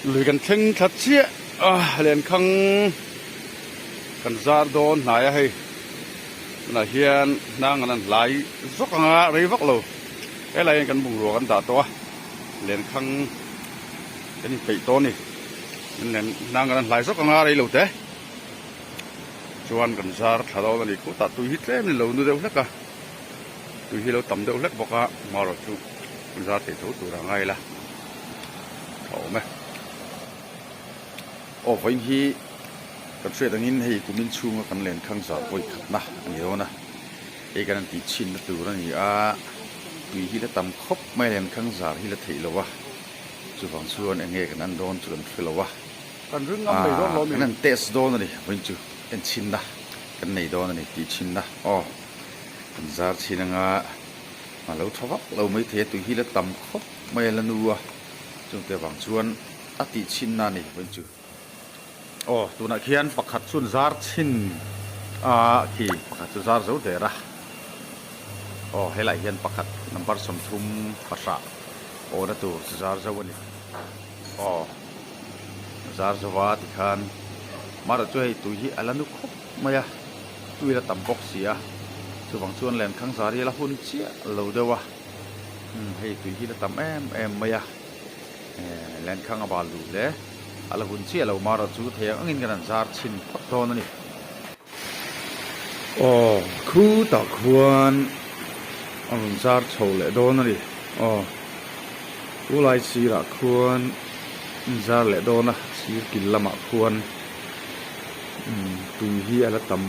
ลุยกันเช่งทัดเชี่ยเรียนคังกันซาโดนไหนให้น่าเฮียนนั่งนั้นไหลซกงาเรียกเราไอ้ไรกันบุกรัวกันตาตัวเรียนคังเป็นปีโตนี่นั่นนั่งนั้นไหลซกงาเรียกเราเต้ชวนกันซาถ้าเราตอนนี้กูตัดตุยฮิตเล่นี่เราดูเดี๋ยวเล็กอะตุยฮิตเราต่ำเดี๋ยวเล็กบอกว่ามาเราจูกันซาติดตัวเราไงล่ะโอ้ไหมโอ้วันที่กับช่วยตรงนี้ให้กูมินชูมากันเล่นข้างสาวโอ้ยขับนะอันนี้นะเอกันติดชินตัวนั่นนี่วีที่ละตำคบไม่เล่นข้างสาวที่ละถีแล้ววะจุดฝังส่วนเงี้ยกันนั้นโดนจุดฟิลแล้ววะกันเรื่องน้ำไม่โดนล้อมนั่นเตสโดนนี่วันจูเป็นชินนะกันในโดนนี่ติดชินนะอ๋อกันซาชินงะมาแล้วทว่าเราไม่เทตัวที่ละตำคบไม่เล่นนัวจงแต่ฝังส่วนติดชินนั่นนี่วันจูโอ้ตัวนักเขียนประคัดสุนซาร์ชินที่ประคัดสุนซาร์เจ้าเดระโอ้เฮลัยเขียนประคัดนับสมทุมภาษาโอ้นั่นตัวสุนซาร์เจ้าวันนี้โอ้สุนซาร์เจ้าว่าที่ขันมาเราช่วยตัวที่อะไรนุคบมาอะตัวละตั้มบ็อกเสียตัวบางส่วนแหลมข้างสารีละหุ่นเชี่ยเราเดียววะให้ตัวที่ละตั้มเอ็มมาอะแหลมข้างอบาลูเลยอะไรหุ่นเชี่ยเรามาเราจูเทียงอินกันซาร์ชินพักโตนั่นนี่โอ้คู่ตะควรซาร์โชว์เลยโดนนั่นนี่โอ้ผู้ไล่สีละควรซาร์เลยโดนนะสีกินละมาควรตุยฮีอะไรตั้ม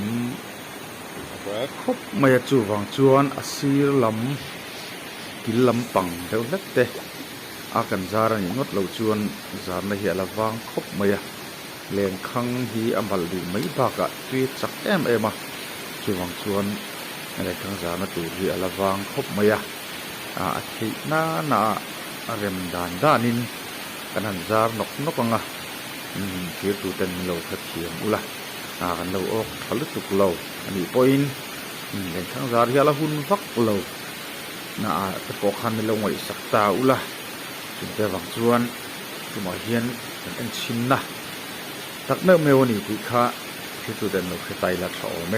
คบไม่จูวังจวนสีลำกินลำปังเดี๋ยวเล็กเตะอากันซาร์นี่งดเหล่าจวนซาร์ในเหี้ยละวางคบไม่เลี้ยงคังฮีอัมบัลดีไม่บากะตุยจักมาจวงจวนอะไรคังซาร์มาตุยละวางคบไม่อาทิตย์น่าเริ่มด้านินกันหันซาร์นกงะเกี่ยวตัวเต็มเหล่าขัดเทียมอุละกันเหล่าออกทะลุตุกเหล่าอันนี้ปอยน์เลี้ยงคังซาร์เหี้ยละหุ่นฟักเหล่าตะปอกคันในลงไว้สักตาอุละแต่บางส่วนที่หมอเฮียนเป็นชินนะตักเนื้อเมวนี่ที่ข้าที่ตัวเด่นเราเคยไต่ละสอไหม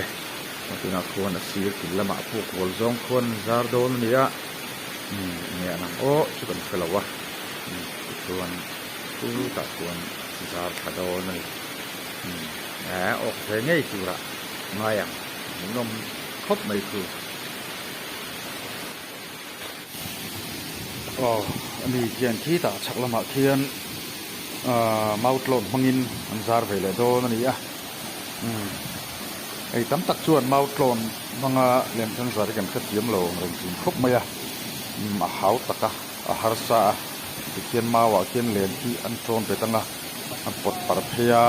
ที่นักควรสีกินละมาพวกวอลซองควรซาร์โดนนี่เนี่ยนะโอ้ชุดกันเฟลวะควรผู้ตักควรซาร์คาโดนนี่ออกเสียง่ายจุระง่ายนมครบไม่คืออ๋ออันนี้เขียนที่ตาชักละมาเขียนมาอุดหลนมังอินอันซาร์ไปเลยโดนั่นนี่ไอ้ตั้มตักชวนมาอุดหลนมังเลี้ยงทั้งซาร์กันขัดเยี่ยมโลงเรื่องจริงครบไหมหาวตะกะฮาร์ซาเขียนมาว่าเขียนเลี้ยงที่อันโจนไปตั้งอันปดปารพยา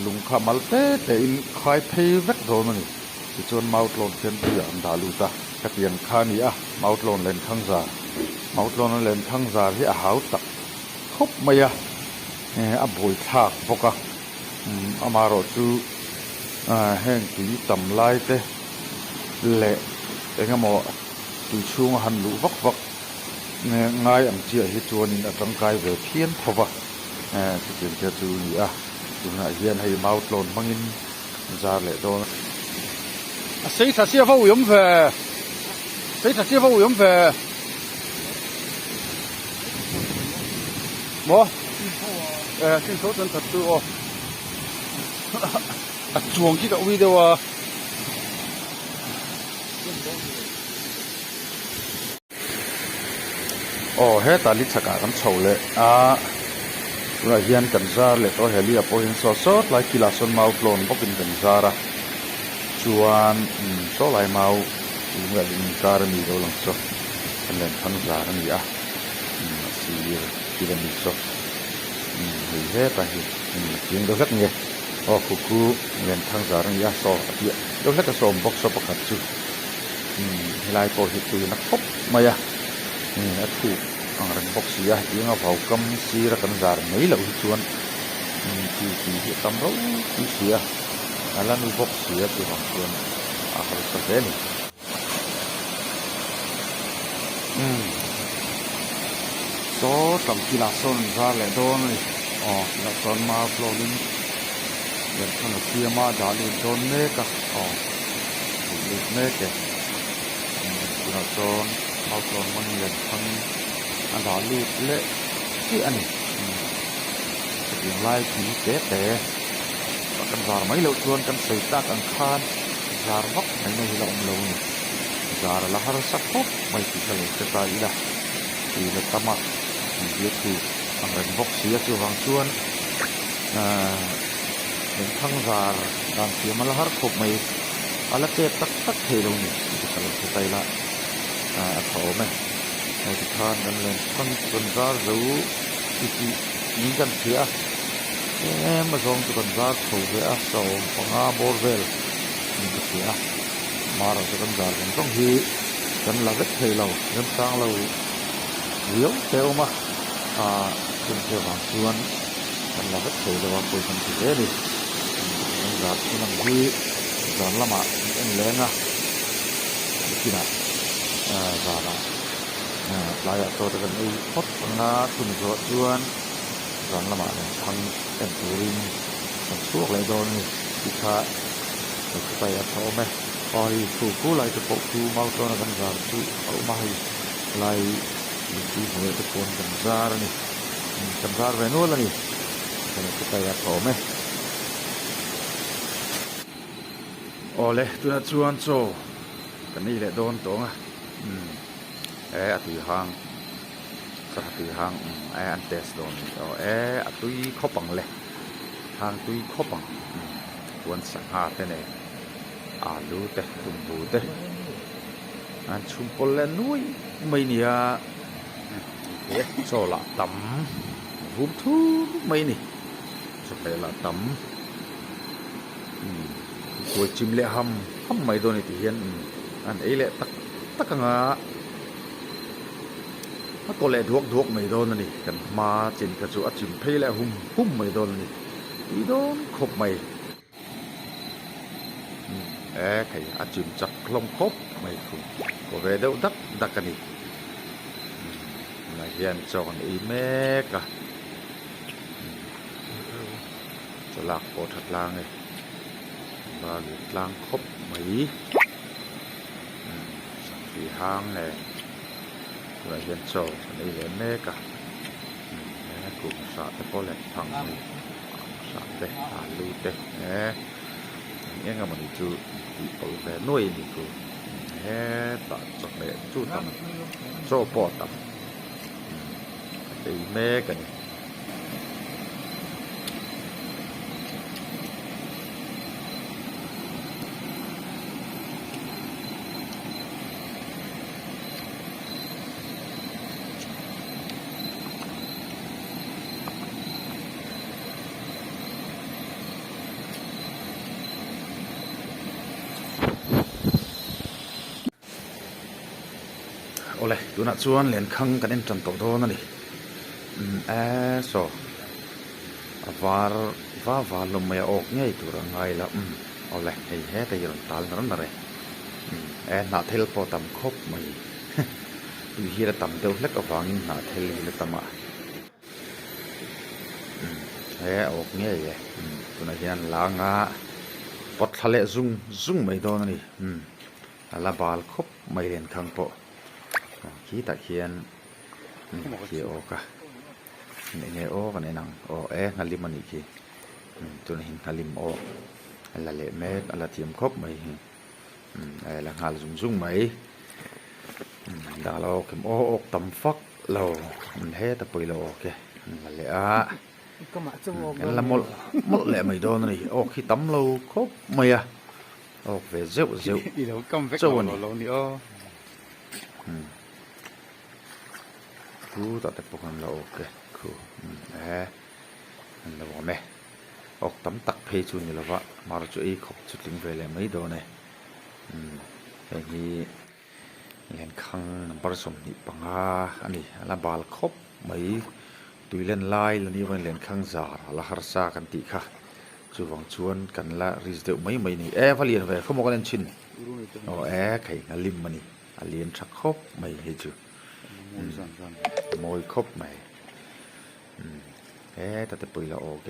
ลุงขามัลเต้แต่อินคายเพย์เวกโดนั่นนี่ที่ชวนมาอุดหลนเขียนที่อันดาลูตาขัดเยี่ยมข้านี่มาอุดหลนเลี้ยงทั้งซาเอาตัวนั้นเล่นทั้งซาที่หาวตักคบมาบุยทากพวกอามารอจูแห้งตุยต่ำลายเตะเละแต่ก็มอตุยช่วงหันลุวักง่ายอันเจียที่ตัวนี้ร่างกายเวเพี้ยนพอที่เป็นแค่จูนี่จูน่าเฮียนให้เมาตลนมังอินซาเละโดน谁他媳妇用饭谁他媳妇用饭บ่ขึ้นโซ่จนถัดตัวจวงที่ตะวีเดียวเฮ้ตาลิชกากันโฉเลยเราเฮียนกันซาเลยตัวเฮลีพอเห็นสดๆไล่กีฬาส่วนเมาปลนพวกเป็นกันซาระชวนโซ่ไล่เมาเมื่อลิงการมีเราลงโซ่กันเล่นขันซาระนี่สีที่เรามีโซ่เฮ้ไปยิงเราสักเงี้ยคุเล่นขันซาระนี่โซ่ที่เราเล่นก็โซ่บ็อกซ์ประคัดจุไล่พอเห็นตัวนักพบมาถูกรังบ็อกซ์ยิงเอาเผากำสีระกันซาระไม่เหล่าชวนที่ทำเราที่เสียอะไรนู่นบ็อกซ์เสียตัวของชวนเขาสักเด่นโซ่ทำกีฬาโซนซาเลยโดนเลย là con ma flowing để con kia ma đã lên đón nè cả lên nè kì là con ma flowing mình lên con anh đã lên lệ cái anh tiếng lai thì té té và con già mấy lâu chuan con sấy ta con khan già vóc mấy nơi là ông lâu nè già là har sắc phúc mấy cái cái tai là thì là tamak thì biết thì ang ren vóc xía chu vang chuan den thang zar dan tia mal har khop mai ala te tak tak the lo ni cái cái tai la a tho me ai thì khan dan len thang con zar zo ki ni kan thia mà zong tu kan zar tho ve a so panga borvel ni thia mà rồi kan zar kan tong hi kan la vet the lo kan sang lo riu teo ma trên kia vàng chuan còn là rất thể là cuối cùng thì dễ đi giặt cái làm gì giặt là mà anh lên à khi nào giặt lại là tôi cần đi hot na tuần rồi chuan giặt là mà thằng em tụi mình suốt lại đôi này thì khá được tay ở sau mẹ coi thủ cú lại từ bộ tu mau cho nó gần giặt tu ở mai lại tu hồi từ con gần ra rồi này cần ra về nuôi là nhỉ cái tay là thổ mày ole tôi đã chuan cho cái này lại đón tống tùy hàng sao tùy hàng ăn test đón tùy khó bằng lệ hàng tùy khó bằng cuốn sẵn hà thế này lú tê tùng bù tê ăn chung con lên nuôi mấy nè cho là tắm vốn thu mấy nè cho phải là tắm cuối chim lệ hầm mấy đôi này thì hiện anh ấy lệ tất cả ngã nó có lẽ thuốc mấy đôi này cần mà trên cái chỗ chim thấy lệ hum mấy đôi này ý đó khóc mày cái chim chặt lông khóc mày không có về đâu đắc cái này là hiện cho con ý mẹ cả cho lạc bộ thật lang này và liệt lang khóc mấy thì hang này là hiện cho con ý là mẹ cả cùng sợ tới có lẽ thằng này sợ đây lưu đây nghe ngắm mình chú ở về nuôi đi cô tạ cho mẹ chú tầm cho bỏ tầm thì mẹ cái này ole tu na chuan len khang kan en tran to do na ni so var lum mai ok ngai tu ra ngai la ole hei he ta yon tal na re na thel po tam khop mai tu hi ra tam deuh lek awangin na thel le tama he ok ngai ye tu na hian langa pot thale zung mai do na ni ala bal khop mai len khang po khi ta khian khi o ka ne o kan enang ngalim ani ki tun hin ngalim o ala le me ala tiam khop mai ala ngal zung mai da lo kem o ok tam fak lo he ta poi lo ke le la mol le mai do ni o khi tam lo khop mai ok về rượu ni cú ta tập phong là ok cú là bỏ mẹ ok tấm tắc phê chu như là vậy mà rồi chú ý khóc chút lính về lại mấy đồ này cái gì liền khăng nằm bắt sủng đi bằng anh đi là bal khóc mấy tùy lên lai là như vậy liền khăng giả là har sa kan ti kha chú vòng chuan kan là rizdo mấy này phải liền về không có lên chin cái lim mani liền chắc khóc mấy hết chứ môi khóc mày แต่แต่ปุ๋ยละโอแก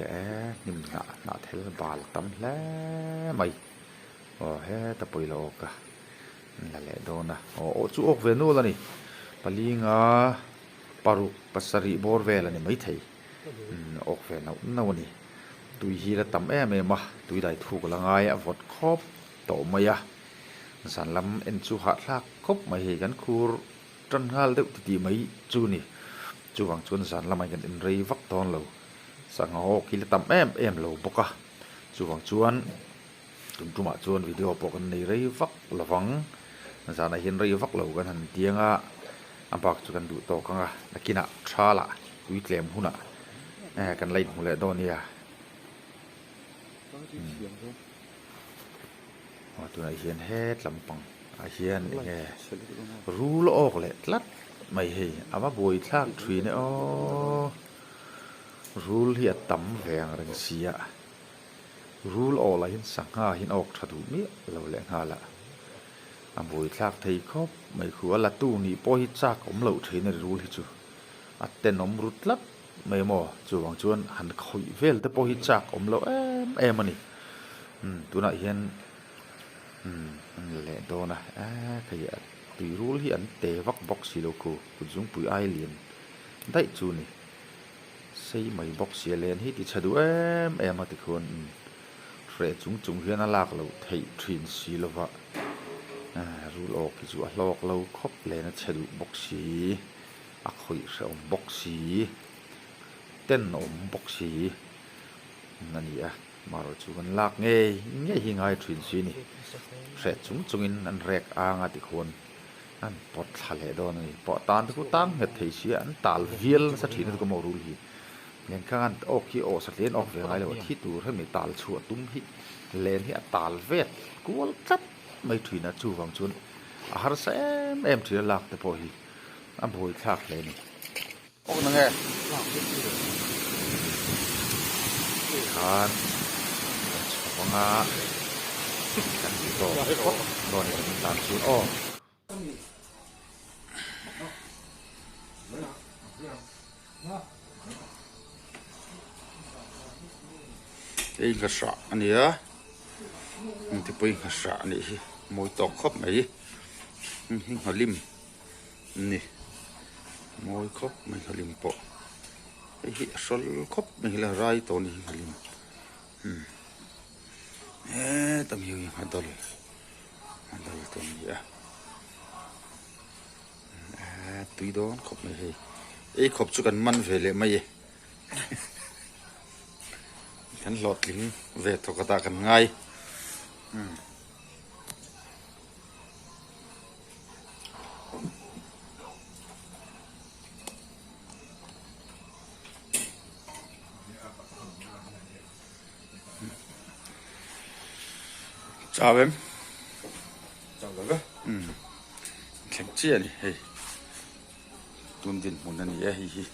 นิ่มหนาเทลบาลตั้มแล้วไม่แต่ปุ๋ยละโอกะนั่นแหละโดนนะจูออกเวนูแล้วนี่ปลีงปารุปัสริบอร์เวลนี่ไม่ไทยออกเวนูนี่ตุยฮีระตั้มมาตุยได้ถูกละไงวอดครบโตมายะสันลำเอ็นจูหัดลักครบมาเฮกันคูรจันฮัลเด็กที่ไม่จูนี่จูวังชวนสันลำไม่กันเอ็นรีวักตอนเราสังหอกฮีระตั้มเราปกะจูวังชวนจุมาชวนวิดีโอปกันในรีวักละฟังสันเห็นรีวักเรากันหันเตียงอันปากจูกันดูโตกันนักกินะชาละวิเคลมหุ่นกันไล่หุ่นเลยโดนเนี่ยตัวไอเฮียนเฮ็ดลำปังไอเฮียนรู้ละออกเลยลัดไม่เฮอาว่าบวยทากทรีเนี่ยรู้เฮียต่ำแหวงเรื่องเสียรู้ละออกละเห็นสังหาเห็นออกถดูนี้เราแหลงหาละอาบวยทากไทยครบไม่ขัวละตู้นี่ปอยจากอมเหล่าเทนรู้ที่จูอัดเต้นอมรุดลับไม่หมอจูวังจวนหันคอยเวลแต่ปอยจากอมเหล่ามันนี่ตัวน่ะเห็นแหละโดนนะขยะตุยรู้ที่อันเตะวักบ็อกซี่โลโก้คุณจุงปุยไอเลียนได้จูนี่ใส่ไม่บ็อกซี่เลียนที่ติดชะดูมาติคนเฟรจุงเฮียนลากเราไทยทรินซีโลวะรู้ออกที่จูลอกเราครบเลยนะชะดูบ็อกซี่อักขยเสอมบ็อกซี่เต้นอมบ็อกซี่นั่นนี่มาเราจูกันลากเงี้ยหิงไอทรินซีนี่เสร็จจุงอินอันแรกอ่างติคนอันปอดทะเลดอนนี่ปอดตานที่กูตั้งเหตุเสียอันตาลเวียลสักทีนึงก็มารู้ลีเลี้ยงข้างออกที่ออกสักเลี้ยนออกเรื่องอะไรวะที่ตัวให้มีตาลชัวตุ้มฮิเลนที่ตาลเวทกูว่าจัดไม่ถือนะจูฟังจุนอาหารเสมถือหลักแต่พอฮีอันพอยคลากเลยนี่ออกนั่งไงทานฟังกันที่ต่อรอในการตามสูตรไอ้กระสาอันนี้ที่ไปกระสาอันนี้มวยตอกครบไหมหิ้งหัวลิมนี่มวยครบไม่หัวลิมปะไอ้หิ้งสลครบไม่ละไรตัวนี้หัวลิมตั้งอยู่ยังหัดเลยตัวนี้ตุยโดนครบไม่ให้ไอ้ครบสุกันมันเวลไม่ฉันหลอดลิงเวทกตากันง่ายจ้าเว้มจ้าก็แข็งเจี๊ยนี่เฮ้ยตุนดินหมุนนั่นนี่เฮ้ย